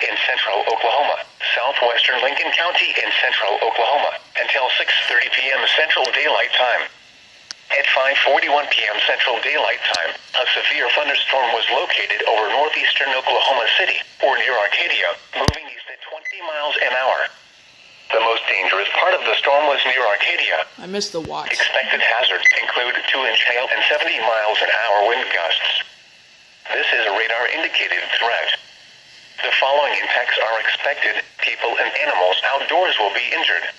in central Oklahoma, southwestern Lincoln County in central Oklahoma, until 6:30 p.m. Central Daylight Time. At 5:41 p.m. Central Daylight Time, a severe thunderstorm was located over northeastern Oklahoma City, or near Arcadia, moving east at 20 miles an hour. The most dangerous part of the storm was near Arcadia. I missed the watch. Expected hazards include 2-inch hail and 70 miles an hour wind gusts. This is a radar-indicated threat. The following impacts are expected. People and animals outdoors will be injured.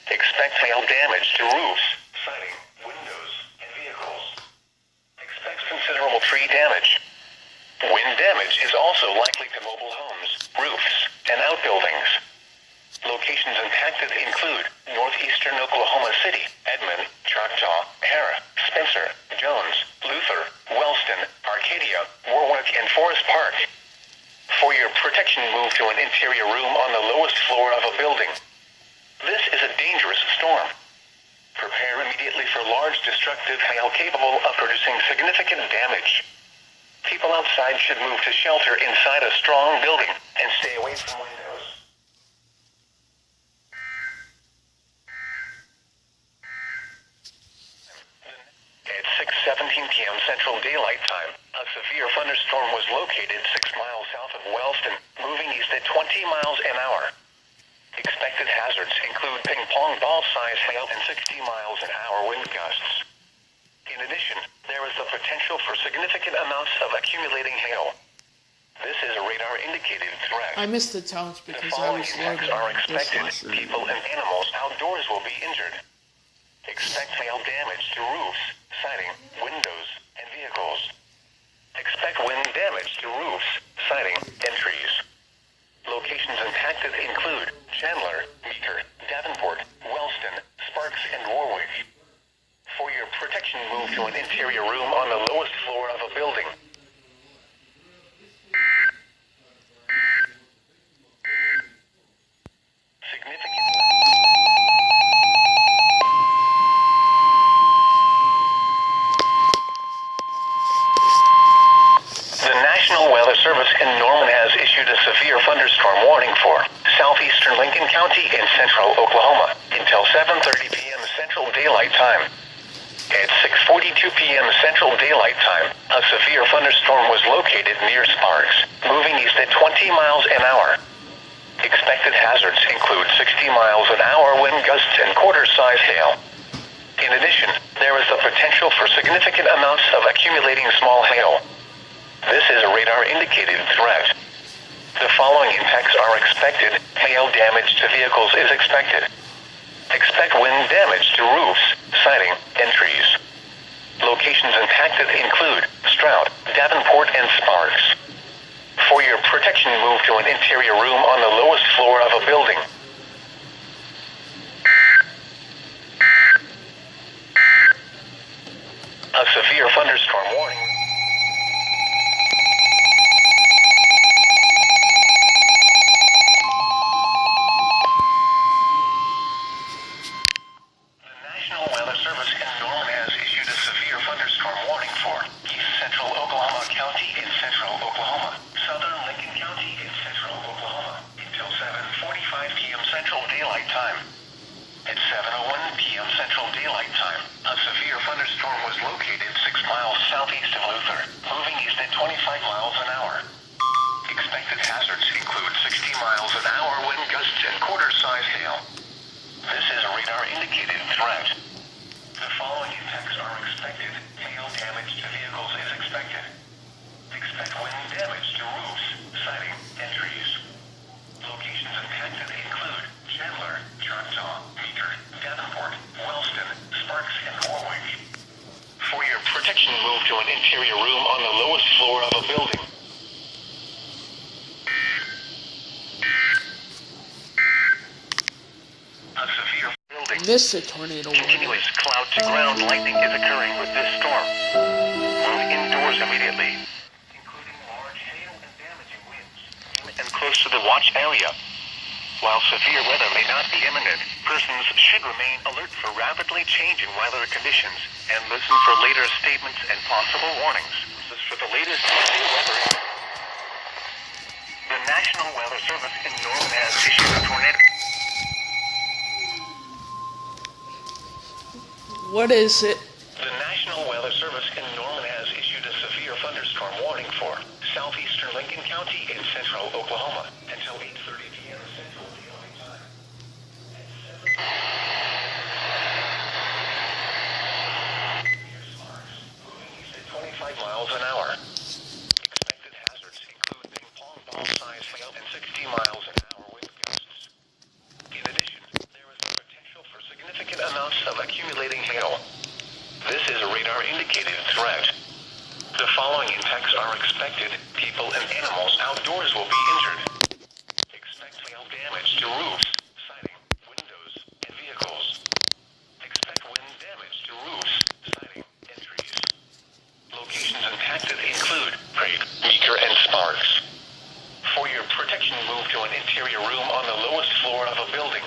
Expect hail damage to roofs, siding, windows, and vehicles. Expect considerable tree damage. Wind damage is also likely to mobile homes, roofs, and outbuildings. Locations impacted include northeastern Oklahoma City, Edmond, Choctaw, Harrah, Spencer, Jones, Luther, Wellston, Arcadia, Warwick, and Forest Park. For your protection, move to an interior room on the lowest floor of a building. This is a dangerous storm. Prepare immediately for large destructive hail capable of producing significant damage. People outside should move to shelter inside a strong building and stay away from windows. At 6:17 p.m. Central Daylight Time, a severe thunderstorm was located 6 miles south of Wellston, moving east at 20 miles an hour. Expected hazards include ping-pong ball-sized hail and 60 miles an hour wind gusts. In addition, there is the potential for significant amounts of accumulating hail. This is a radar-indicated threat. I missed the tones because The I following was impacts loading are the expected. dishwasher. People and animals outdoors will be injured. Expect hail damage to roofs, siding, windows, and vehicles. Expect wind damage to roofs, siding, and trees. Locations impacted include Chandler, Meeker, Davenport, Wellston, Sparks, and Warwick. For your protection, move to an interior room on the lowest floor of a building. The National Weather Service in Norman has issued a severe thunderstorm warning for southeastern Lincoln County and central Oklahoma until 7:30 p.m. Central Daylight Time. At 6:42 p.m. Central Daylight Time, a severe thunderstorm was located near Sparks, moving east at 20 miles an hour. Expected hazards include 60 miles an hour wind gusts and quarter-size hail. In addition, there is the potential for significant amounts of accumulating small hail. This is a radar-indicated threat. The following impacts are expected. Hail damage to vehicles is expected. Expect wind damage to roofs, siding, and trees. Locations impacted include Stroud, Davenport, and Sparks. For your protection, move to an interior room on the lowest floor of a building. A severe thunderstorm warning. Move to an interior room on the lowest floor of a building. A severe building. Missed a tornado. Continuous cloud-to-ground lightning is occurring with this storm. Move indoors immediately, including large hail and damaging winds, and close to the watch area. While severe weather may not be imminent, persons should remain alert for rapidly changing weather conditions and listen for later statements and possible warnings. This is for the latest weather. The National Weather Service in Norman has issued a tornado. What is it? The National Weather Service in Norman has issued a severe thunderstorm warning for southeastern Lincoln County in central Oklahoma until 8:30 p.m. Central Daylight Time. 25 miles an hour. Expected hazards include ping pong ball size hail and 60 miles an hour wind gusts. In addition, there is the potential for significant amounts of accumulating hail. This is a radar-indicated threat. The following impacts are expected. People and animals outdoors will be injured. Expect hail damage to roofs, siding, windows, and vehicles. Expect wind damage to roofs, siding, and trees. Locations impacted include Prague, Meeker, and Sparks. For your protection, move to an interior room on the lowest floor of a building.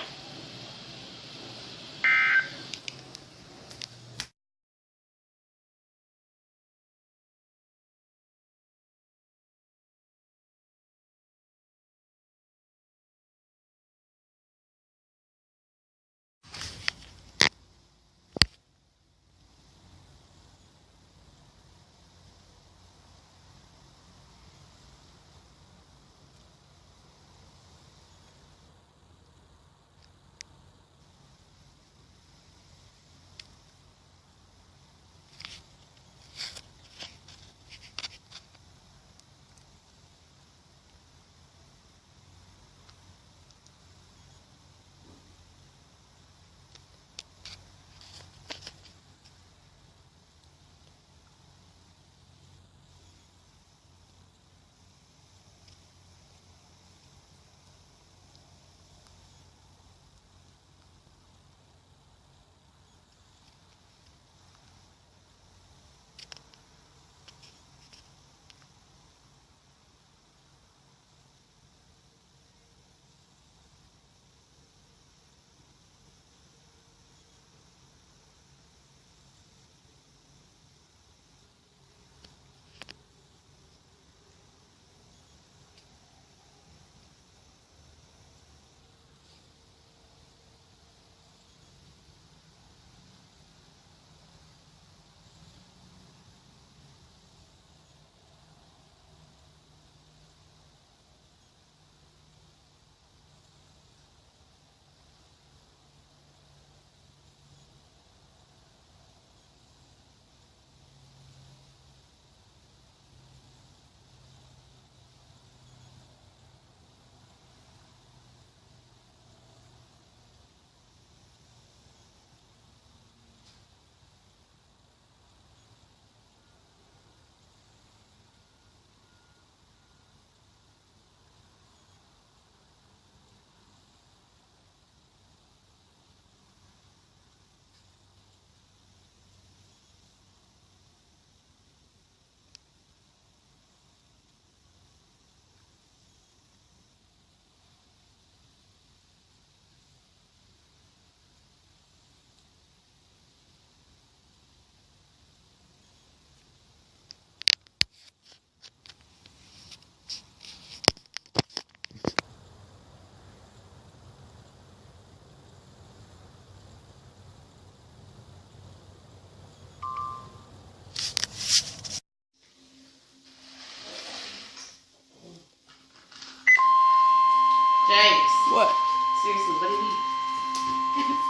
James. What? Seriously, what do you eat?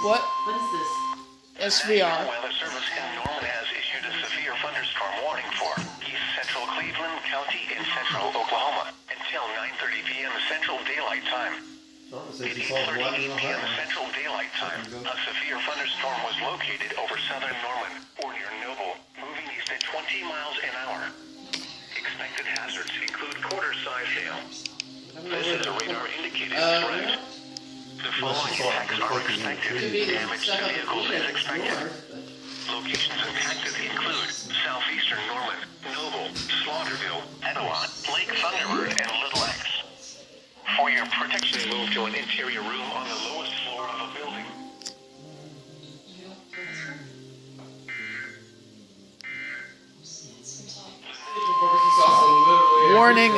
What? What is this? SVR. The Weather Service in Norman has issued a severe thunderstorm warning for east central Cleveland County in central Oklahoma until 9:30 p.m. Central Daylight Time. At 8:38 p.m. Central Daylight Time, a severe thunderstorm was located over southern Norman, or near Noble, moving east at 20 miles an hour. Expected hazards include quarter-size hail. This is a radar-indicated threat. The following impacts are expected. Damage to vehicles is expected. Locations impacted include southeastern Norman, Noble, Slaughterville, Etowah, Lake Thunderbird, and Little X. For your protection, move to an interior room on the lowest floor of a building. Warning.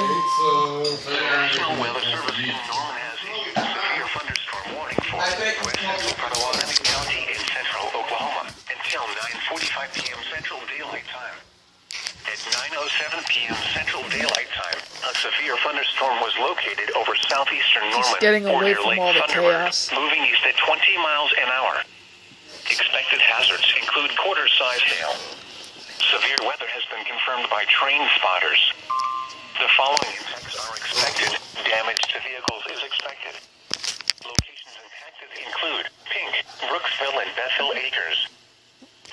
7:07 p.m. Central Daylight Time, a severe thunderstorm was located over southeastern Norman, getting away Border from Lake all the Thunderbird, chaos. moving east at 20 miles an hour. Expected hazards include quarter-size hail. Severe weather has been confirmed by train spotters. The following impacts are expected. Damage to vehicles is expected. Locations impacted include Pink, Brooksville, and Bethel Acres.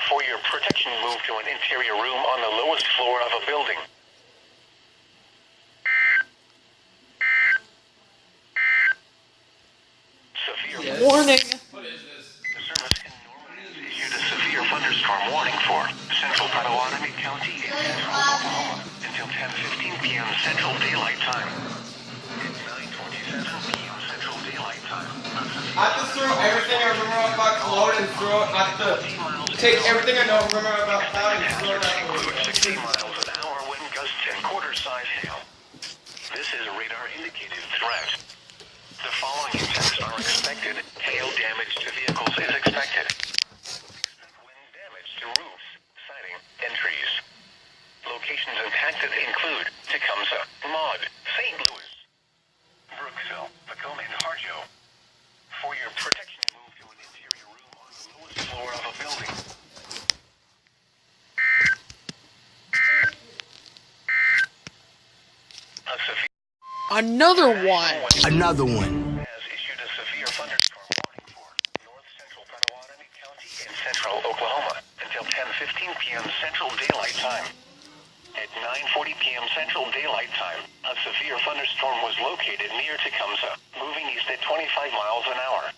For your protection, move to an interior room on the lowest floor of a building. Severe Warning. What is this? The service in Norman has issued a severe thunderstorm warning for Central Potawatomi County in central Oklahoma until 10:15 p.m. Central Daylight Time. At 9:27 p.m. Central Daylight Time. I have to throw everything I remember about cloud and throw it. I have to take everything I know remember about cloud and throw it out. Include 60 miles an hour wind gusts and quarter-size hail. This is a radar-indicated threat. The following impacts are expected. Hail damage to vehicles is expected. Expect wind damage to roofs, siding, and trees. Locations impacted include Tecumseh, Maud, St. Louis, Brooksville, Tacoma, and Harjo. For your protection, move to an interior room on the lowest floor of a building. A severe Another one. Another one. has issued a severe thunderstorm warning for north central Potawatomi County in central Oklahoma until 10:15 p.m. Central Daylight Time. At 9:40 p.m. Central Daylight Time, a severe thunderstorm was located near Tecumseh, moving east at 25 miles an hour.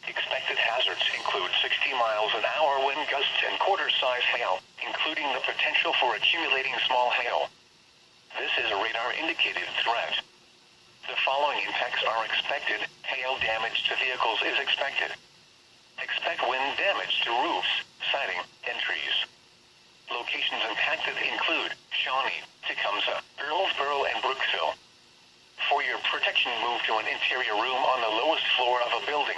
Expected hazards include 60 miles an hour wind gusts and quarter-size hail, including the potential for accumulating small hail. This is a radar-indicated threat. The following impacts are expected. Hail damage to vehicles is expected. Expect wind damage to roofs, siding, and trees. Locations impacted include Shawnee, Tecumseh, Earlsboro, and Brooksville. For your protection, move to an interior room on the lowest floor of a building.